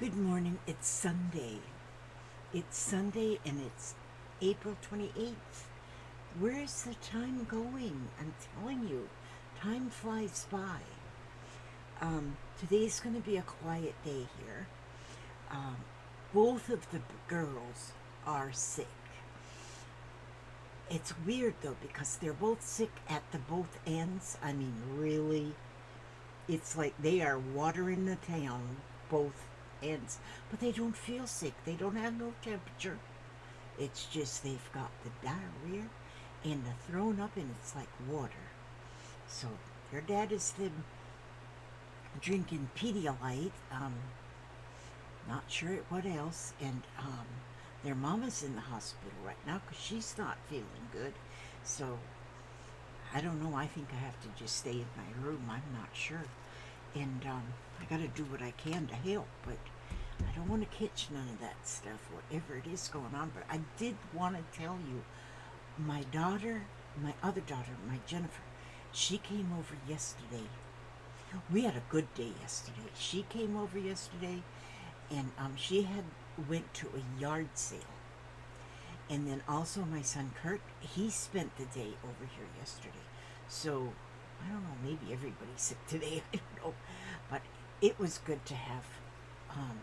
Good morning. It's Sunday. It's Sunday and it's April 28th. Where's the time going? I'm telling you, time flies by. Today's going to be a quiet day here. Um, both of the girls are sick. It's weird though because they're both sick at the both ends. I mean, really, it's like they are watering the town, both ends, but they don't feel sick. They don't have no temperature. It's just they've got the diarrhea and the thrown up, and it's like water. So their dad is them drinking Pedialyte. Not sure what else, and their mama's in the hospital right now because she's not feeling good. So I don't know. I think I have to just stay in my room. I'm not sure. And I got to do what I can to help, but I don't want to catch none of that stuff, whatever it is going on. But I did want to tell you, my daughter, my other daughter, my Jennifer, she came over yesterday. We had a good day yesterday. She came over yesterday, and she had went to a yard sale. And then also my son Kurt, he spent the day over here yesterday. So I don't know, maybe everybody's sick today. I don't know. But it was good to have um,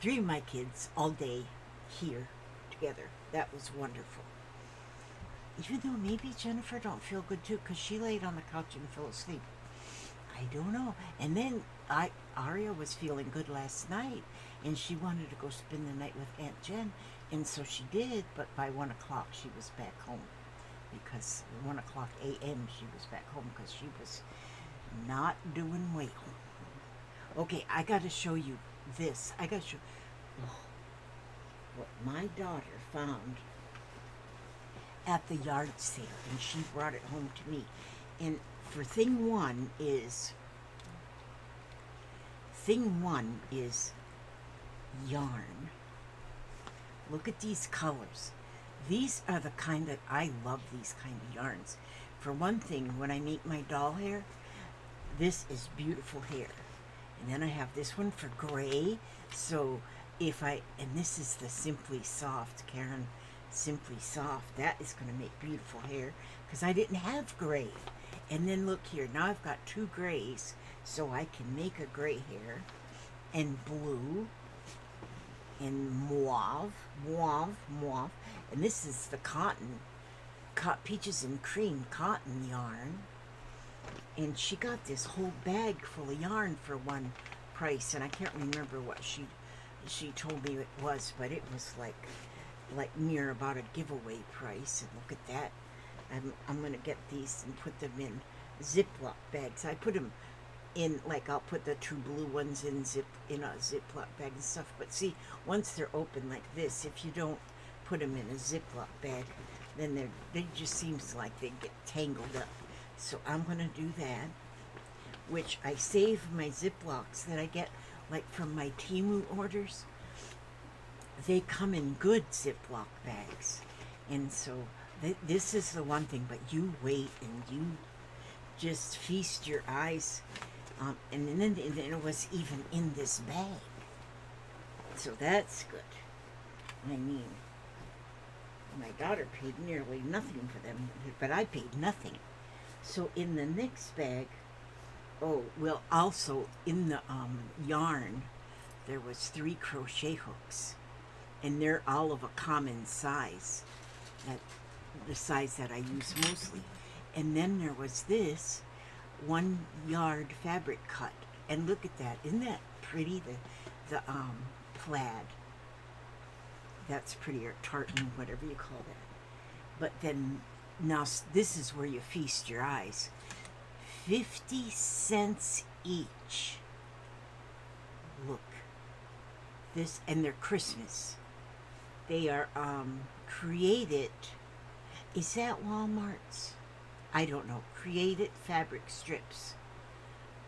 three of my kids all day here together. That was wonderful. Even though maybe Jennifer don't feel good too because she laid on the couch and fell asleep. I don't know. And then Aria was feeling good last night, and she wanted to go spend the night with Aunt Jen, and so she did. But by 1 o'clock, she was back home because 1 o'clock a.m. she was back home because she was not doing well. Okay, I got to show you this. I got to show what my daughter found at the yard sale, and she brought it home to me. And for thing one is yarn. Look at these colors. These are the kind that I love, these kind of yarns. For one thing, when I make my doll hair, this is beautiful hair. And then I have this one for gray. So and this is the Simply Soft, Karen Simply Soft. That is going to make beautiful hair because I didn't have gray. And then look here, now I've got two grays, so I can make a gray hair, and blue, and mauve, and this is the cotton, peaches and cream cotton yarn, and she got this whole bag full of yarn for one price, and I can't remember what she told me it was, but it was like near about a giveaway price. And look at that. I'm gonna get these and put them in Ziploc bags. I put them in, like, I'll put the two blue ones in a Ziploc bag and stuff. But see, once they're open like this, if you don't put them in a Ziploc bag, then they just seems like they get tangled up. So I'm gonna do that, which I save my Ziplocs that I get like from my Temu orders. They come in good Ziploc bags, and so this is the one thing. But you wait and you just feast your eyes, and then it was even in this bag, so that's good. I mean, my daughter paid nearly nothing for them, but I paid nothing. So in the next bag, oh well, also in the yarn, there was 3 crochet hooks, and they're all of a common size, that the size that I use mostly. And then there was this 1 yard fabric cut, and look at that. Isn't that pretty? The plaid. That's pretty, or tartan, whatever you call that. But then now this is where you feast your eyes. 50 cents each. Look. This, and they're Christmas. They are created. Is that Walmart's? I don't know. Created fabric strips.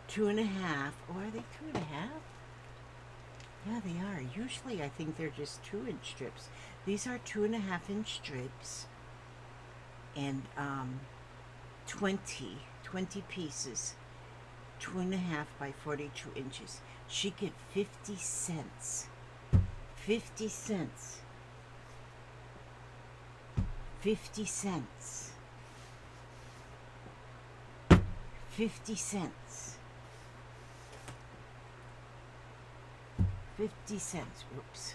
2.5. Oh, are they 2.5? Yeah, they are. Usually I think they're just 2-inch strips. These are 2.5-inch strips. And 20 pieces. 2.5 by 42 inches. She get 50 cents. 50 cents. 50 cents. 50 cents. 50 cents. Whoops.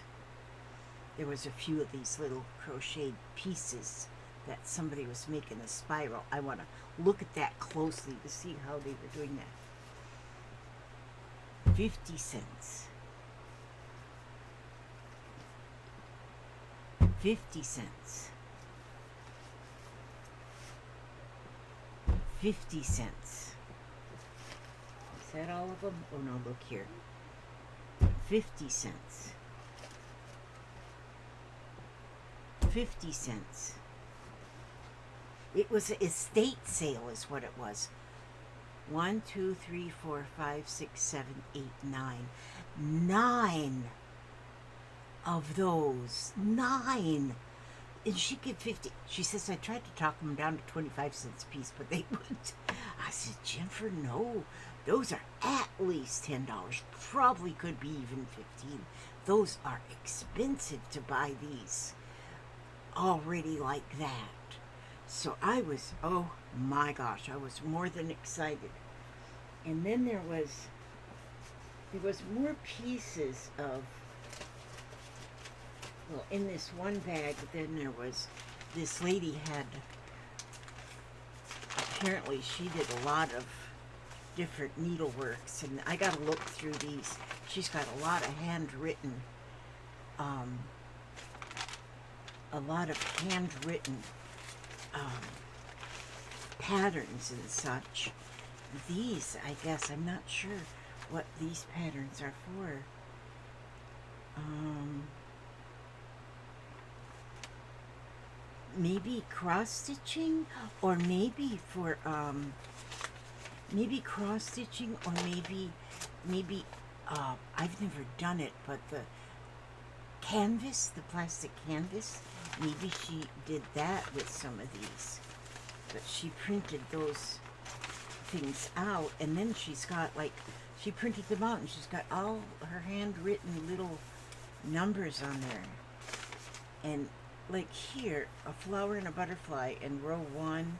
There was a few of these little crocheted pieces that somebody was making a spiral. I want to look at that closely to see how they were doing that. 50 cents. 50 cents. 50 cents. Is that all of them? Oh no, look here. 50 cents. 50 cents. It was an estate sale is what it was. 1, 2, 3, 4, 5, 6, 7, 8, 9. 9 of those. 9. And she get 50. She says, I tried to talk them down to 25 cents a piece, but they wouldn't. I said, Jennifer, no. Those are at least $10. Probably could be even 15. Those are expensive to buy these already like that. So I was, oh my gosh, I was more than excited. And then there was more pieces of, well, in this one bag, then there was, this lady had, apparently she did a lot of different needleworks, and I got to look through these. She's got a lot of handwritten, patterns and such. These, I guess, I'm not sure what these patterns are for. Maybe cross stitching, or maybe for maybe cross stitching, or maybe I've never done it, but the canvas, the plastic canvas, maybe she did that with some of these. But she printed those things out, and then she's got, like, she printed them out, and she's got all her handwritten little numbers on there. And like here, a flower and a butterfly in row 1,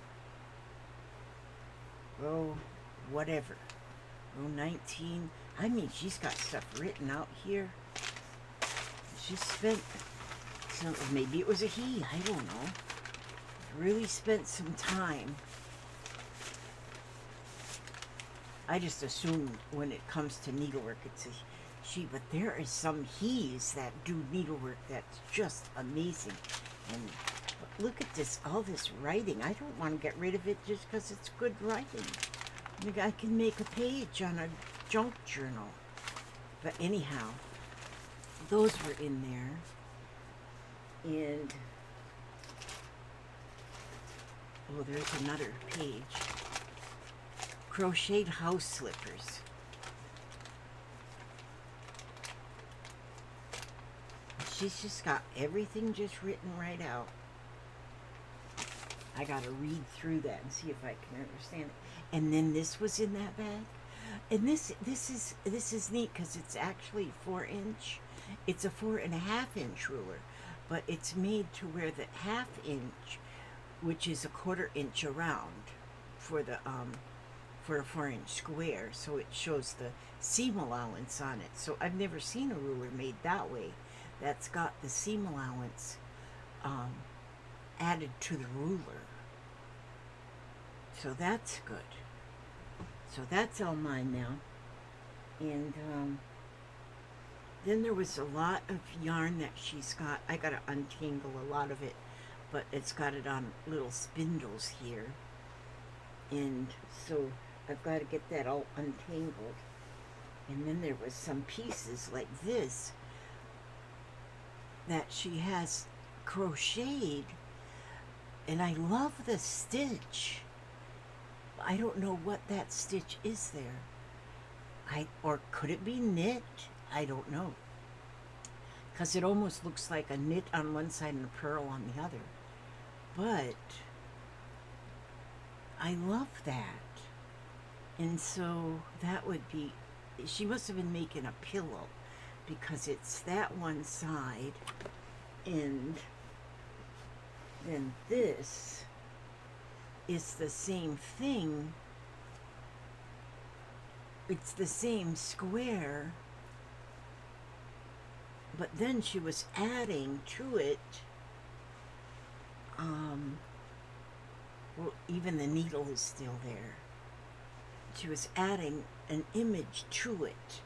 row whatever, row 19. I mean, she's got stuff written out here. She spent, so maybe it was a he, I don't know. Really spent some time. I just assume when it comes to needlework, it's a she, but there are some he's that do needlework that's just amazing. And look at this, all this writing. I don't want to get rid of it just because it's good writing. I can make a page on a junk journal. But anyhow, those were in there. And oh, there's another page. Crocheted house slippers. She's just got everything just written right out. I gotta read through that and see if I can understand it. And then this was in that bag. And this is neat because it's actually 4-inch. It's a 4.5-inch ruler, but it's made to where the 1/2 inch, which is a 1/4 inch around for the for a 4-inch square, so it shows the seam allowance on it. So I've never seen a ruler made that way. That's got the seam allowance added to the ruler. So that's good. So that's all mine now. And then there was a lot of yarn that she's got. I got to untangle a lot of it, but it's got it on little spindles here. And so I've got to get that all untangled. And then there was some pieces like this that she has crocheted, and I love the stitch. I don't know what that stitch is there. Or could it be knit? I don't know. Because it almost looks like a knit on one side and a purl on the other. But I love that. And so that would be, she must have been making a pillow because it's that one side, and then this is the same thing. It's the same square, but then she was adding to it, well, even the needle is still there. She was adding an image to it.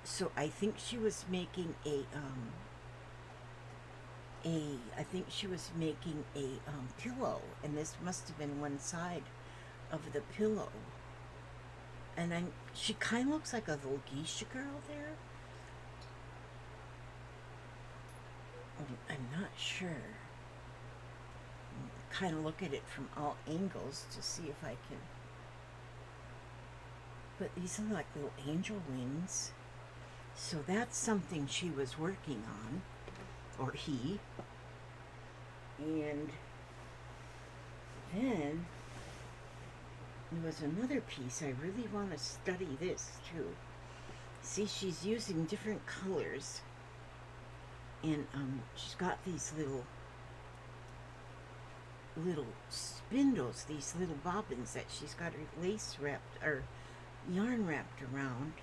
So I think she was making I think she was making a pillow, and this must have been one side of the pillow. And she kind of looks like a little geisha girl there. I'm not sure. Kind of look at it from all angles to see if I can. But these are like little angel wings. So that's something she was working on, or he. And then there was another piece. I really want to study this too. See, she's using different colors, and she's got these little spindles, these little bobbins that she's got her lace wrapped or yarn wrapped around.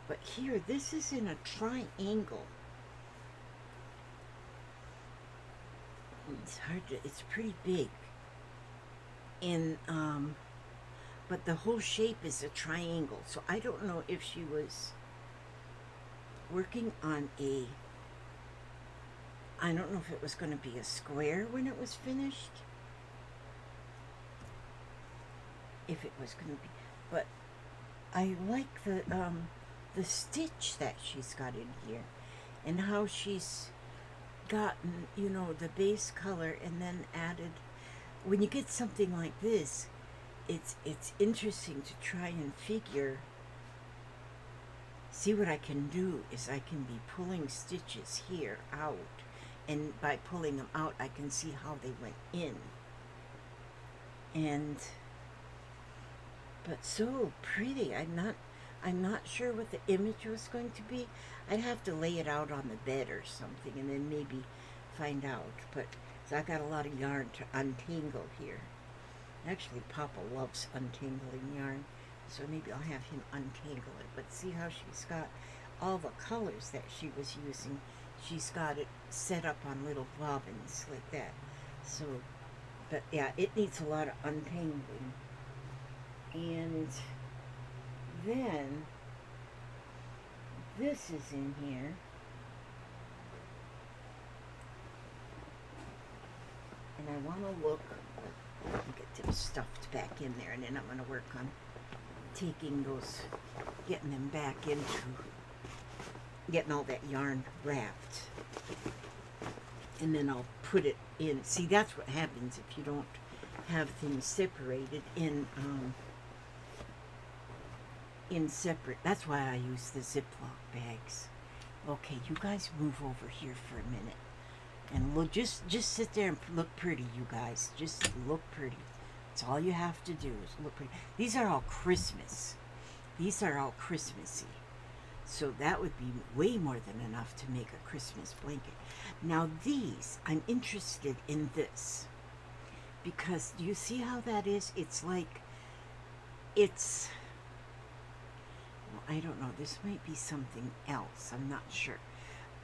But here, this is in a triangle. It's hard to, it's pretty big. And, but the whole shape is a triangle. So I don't know if she was working on I don't know if it was going to be a square when it was finished. If it was going to be, but I like the stitch that she's got in here, and how she's gotten, the base color and then added. When you get something like this, it's interesting to try and figure. See, what I can do is I can be pulling stitches here out, and by pulling them out I can see how they went in. And but so pretty. I'm not sure what the image was going to be. I'd have to lay it out on the bed or something and then maybe find out. But so I got a lot of yarn to untangle here. Actually, Papa loves untangling yarn, so maybe I'll have him untangle it. But see how she's got all the colors that she was using. She's got it set up on little bobbins like that. So, but yeah, it needs a lot of untangling. And then this is in here. And I want to look, get them stuffed back in there, and then I'm going to work on taking those, getting them back into, getting all that yarn wrapped. And then I'll put it in. See, that's what happens if you don't have things separated in separate. That's why I use the Ziploc bags. Okay, you guys move over here for a minute. And look, just sit there and look pretty, you guys. Just look pretty. That's all you have to do is look pretty. These are all Christmas. These are all Christmassy. So that would be way more than enough to make a Christmas blanket. Now these, I'm interested in this. Because do you see how that is? It's like, it's, well, I don't know. This might be something else. I'm not sure.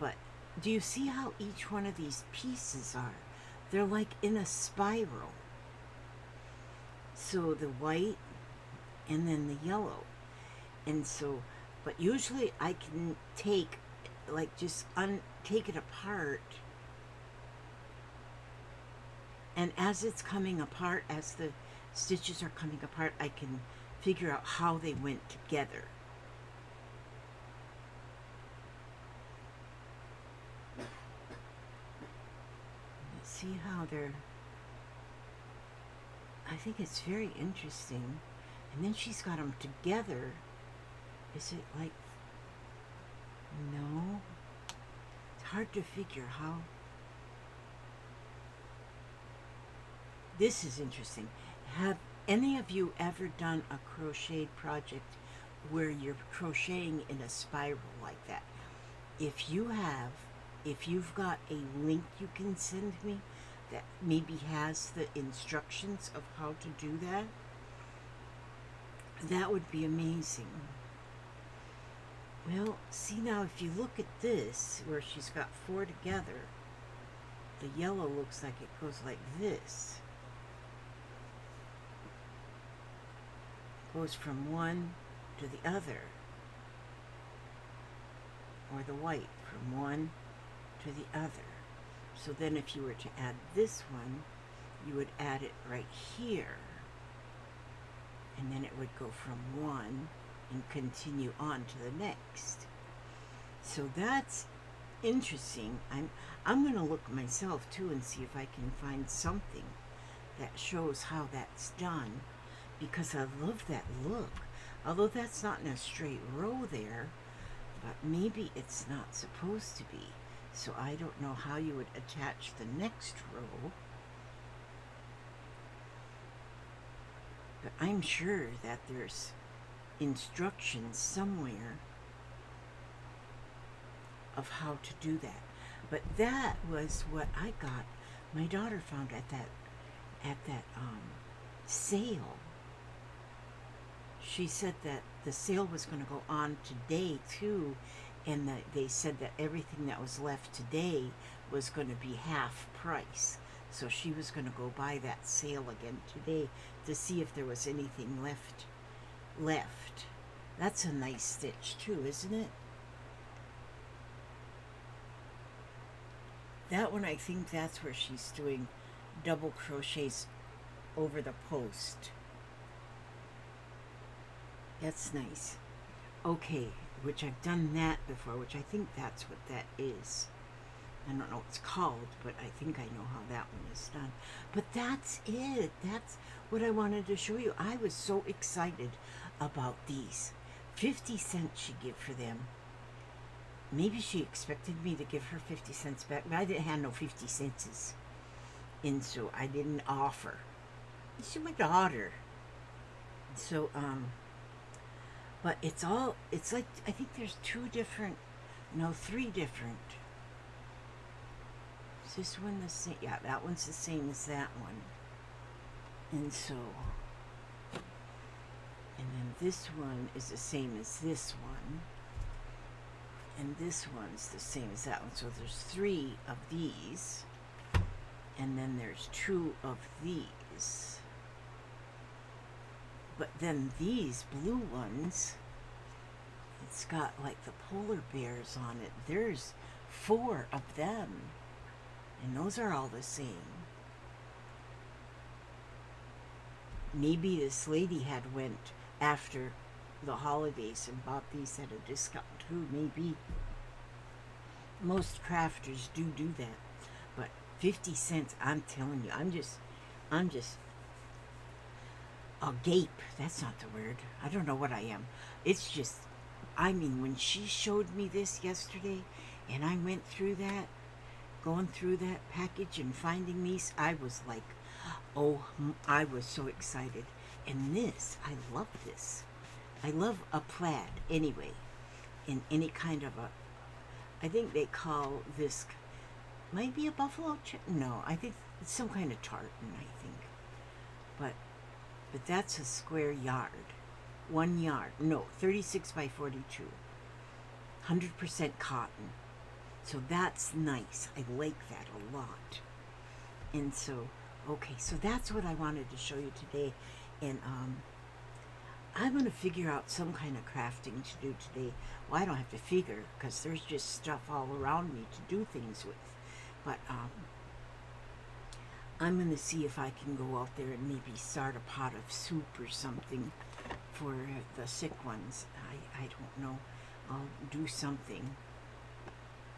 But do you see how each one of these pieces are? They're like in a spiral. So the white and then the yellow. And so, but usually I can take, like just take it apart. And as it's coming apart, as the stitches are coming apart, I can figure out how they went together. See how they're, I think it's very interesting. And then she's got them together. Is it like, no? It's hard to figure how. This is interesting. Any of you ever done a crochet project where you're crocheting in a spiral like that? If you have, if you've got a link you can send me that maybe has the instructions of how to do that, that would be amazing. Well, see now, if you look at this, where she's got 4 together, the yellow looks like it goes like this. Goes from one to the other. Or the white from one to the other. So then if you were to add this one, you would add it right here. And then it would go from one and continue on to the next. So that's interesting. I'm going to look myself too and see if I can find something that shows how that's done, because I love that look. Although that's not in a straight row there, but maybe it's not supposed to be. So I don't know how you would attach the next row. But I'm sure that there's instructions somewhere of how to do that. But that was what I got. My daughter found at that sale. She said that the sale was going to go on today too, and that they said that everything that was left today was going to be half price. So she was going to go buy that sale again today to see if there was anything left. That's a nice stitch too, isn't it? That one, I think that's where she's doing double crochets over the post. That's nice. Okay, which I've done that before, which I think that's what that is. I don't know what it's called, but I think I know how that one is done. But that's it. That's what I wanted to show you. I was so excited about these. 50 cents she gave for them. Maybe she expected me to give her 50 cents back, but I didn't have no 50 cents. And so I didn't offer. She's my daughter. So, but it's like, I think there's 3 different. Is this one the same? Yeah, that one's the same as that one. And so, and then this one is the same as this one. And this one's the same as that one. So there's 3 of these. And then there's 2 of these. But then these blue ones, it's got like the polar bears on it. There's 4 of them. And those are all the same. Maybe this lady had went after the holidays and bought these at a discount too. Maybe. Most crafters do that. But 50 cents, I'm telling you, I'm just agape. That's not the word. I don't know what I am. It's just, I mean, when she showed me this yesterday and I went through that, going through that package and finding these, I was like, oh, I was so excited. And this, I love this. I love a plaid anyway, in any kind of a, I think they call this, might be a buffalo check. No, I think it's some kind of tartan, I think. But that's a square yard. 1 yard. No, 36 by 42. 100% cotton. So that's nice. I like that a lot. And so, okay, so that's what I wanted to show you today. And I'm going to figure out some kind of crafting to do today. Well, I don't have to figure, because there's just stuff all around me to do things with. But I'm going to see if I can go out there and maybe start a pot of soup or something for the sick ones. I don't know. I'll do something.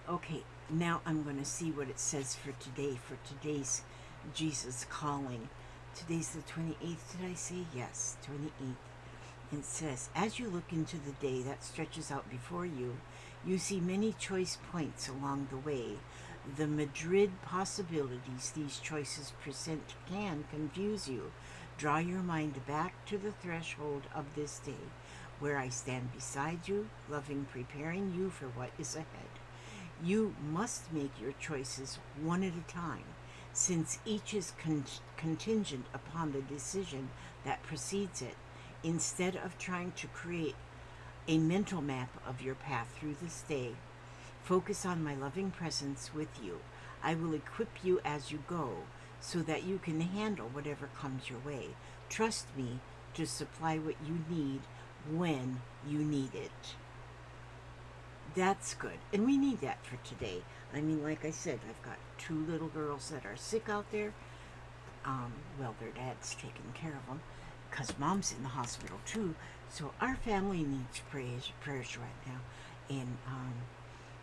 Okay, now I'm going to see what it says for today, for today's Jesus Calling. Today's the 28th, did I say? Yes, 28th. It says, as you look into the day that stretches out before you, you see many choice points along the way. The myriad possibilities these choices present can confuse you. Draw your mind back to the threshold of this day, where I stand beside you, loving, preparing you for what is ahead. You must make your choices one at a time, since each is contingent upon the decision that precedes it, instead of trying to create a mental map of your path through this day. Focus on my loving presence with you. I will equip you as you go, so that you can handle whatever comes your way. Trust me to supply what you need when you need it. That's good. And we need that for today. I mean, like I said, I've got 2 little girls that are sick out there. Well, their dad's taking care of them because mom's in the hospital too. So our family needs prayers right now. And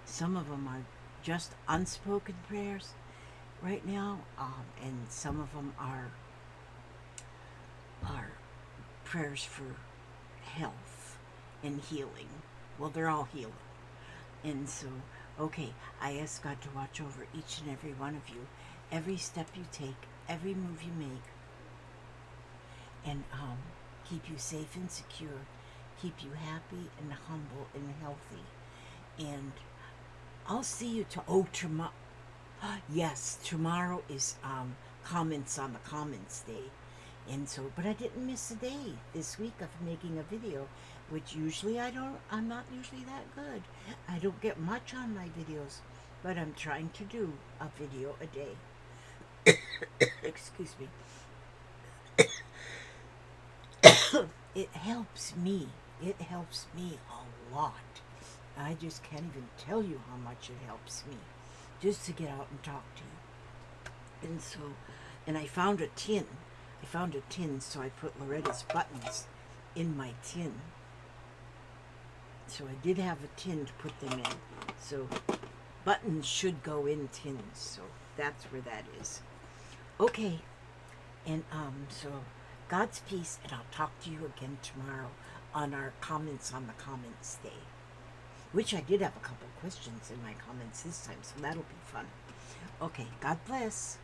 some of them are just unspoken prayers right now, and some of them are prayers for health and healing. Well, they're all healing. And so, okay, I ask God to watch over each and every one of you, every step you take, every move you make, and keep you safe and secure, keep you happy and humble and healthy. And I'll see you tomorrow. Yes, tomorrow is comments on the comments day. And so, but I didn't miss a day this week of making a video, which usually I'm not usually that good. I don't get much on my videos, but I'm trying to do a video a day. Excuse me. It helps me. It helps me a lot. I just can't even tell you how much it helps me just to get out and talk to you. And so, and I found a tin, so I put Loretta's buttons in my tin. So I did have a tin to put them in. So buttons should go in tins, so that's where that is. Okay, and so God's peace, and I'll talk to you again tomorrow on our comments on the comments day. Which I did have a couple questions in my comments this time, so that'll be fun. Okay, God bless.